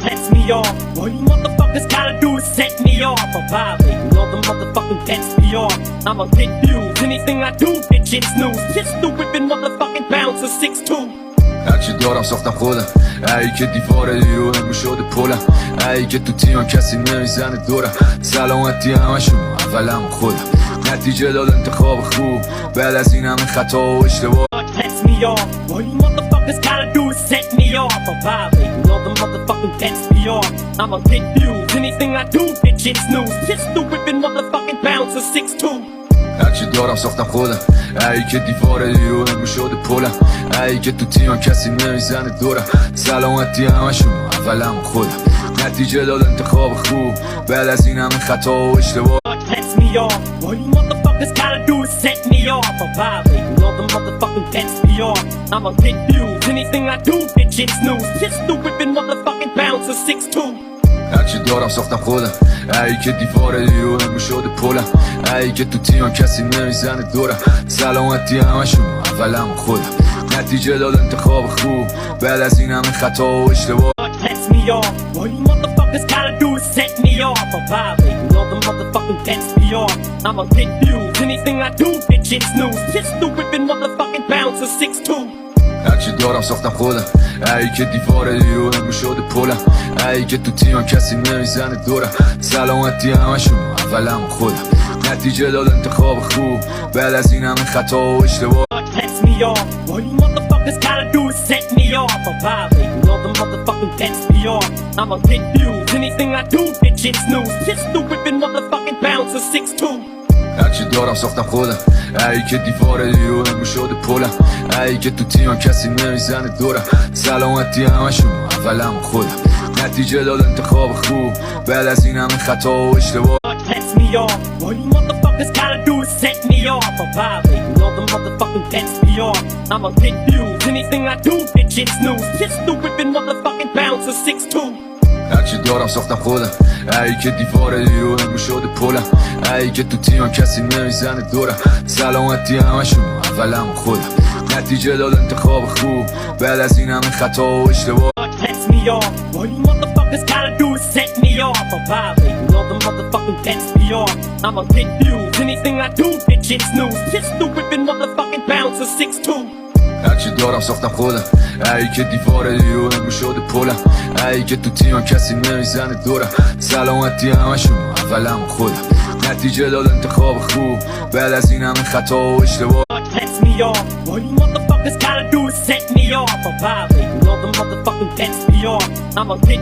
Piss me off. All you motherfuckers gotta do is set me off. I'm violating all the motherfucking pets me off. I'ma get views. Anything I do, bitch, it's news. Just stupid motherfucking bouncer 6'2". هرچی دارم ساختم خودم، ای که دیواره دیروهم شده پلم، ای که تو تیمم کسی نمیزنه دورم، سلامتی همشون اولم خودم، نتیجه داد انتخاب خوب بعد از این همه خطا و اشتباه. Piss me off. All you motherfuckers gotta do is set me off. I'm violating all the motherfucking pets me off. I'ma get views. Anything I do, bitch, it's news. Just stupid motherfucking bouncer 6'2". هرچی دارم ساختم خودم، ای که دیواره دیروهم شده پلم، ای که تو تیمم کسی نمیزنه دورم، سلامتی همشون اولم خودم، نتیجه داد انتخاب خوب بعد از این همه خطا و اشتباه. Piss me off. All you motherfuckers gotta do is set me off. I'm violating all the motherfucking pets me off. I'ma get views. Anything I do, bitch, it's news. Just stupid motherfucking bouncer 6'2". هرچی دارم ساختم خودم، ای که دیواره دیروهم شده پلم، ای که تو تیمم کسی نمیزنه دورم، سلامتی همشون اولم خودم، نتیجه داد انتخاب خوب بعد از این همه خطا و اشتباه. Piss me off. All you motherfuckers gotta do is set me off. I'm violating all the motherfucking pets me off. I'ma get views. Anything I do, bitch, it's news. Just stupid motherfucking bouncer 6'2". هرچی دارم ساختم خودم، ای که دیواره دیروهم شده پلم، ای که تو تیمم کسی نمیزنه دورم، سلامتی همشون اولم خودم، نتیجه داد انتخاب خوب بعد از این همه خطا و اشتباه. Piss me off. All you motherfuckers gotta do is set me off. I'm violating all the motherfucking pets me off. I'ma get views. Anything I do, bitch, it's news. Just stupid motherfucking bouncer 6'2". هرچی دارم ساختم خودم، ای که دیواره دیروهم شده پلم، ای که تو تیمم کسی نمیزنه دورم، سلامتی همشون اولم خودم، نتیجه داد انتخاب خوب بعد از این همه خطا و اشتباه. Piss me off. All you motherfuckers gotta do is set me off. I'm violating all the motherfucking pets me off. I'ma get views. Anything I do, bitch, it's news. Just stupid motherfucking bouncer 6'2". هرچی دارم ساختم خودم، ای که دیواره دیروهم شده پلم، ای که تو تیمم کسی نمیزنه دورم، سلامتی همشون اولم خودم، نتیجه داد انتخاب خوب بعد از این همه خطا و اشتباه. Piss me off. All you motherfuckers gotta do is set me off. I'm violating all the motherfucking pets me off. I'ma get views. Anything I do, bitch, it's news. Just stupid motherfucking bouncer 6'2". هرچی دارم ساختم خودم، ای که دیواره دیروهم شده پلم، ای که تو تیمم کسی نمیزنه دورم، سلامتی همشون اولم خودم، نتیجه داد انتخاب خوب بعد از این همه خطا و اشتباه. Piss me off. All you motherfuckers gotta do is set me off. I'm violating all the motherfucking pets me off. I'ma get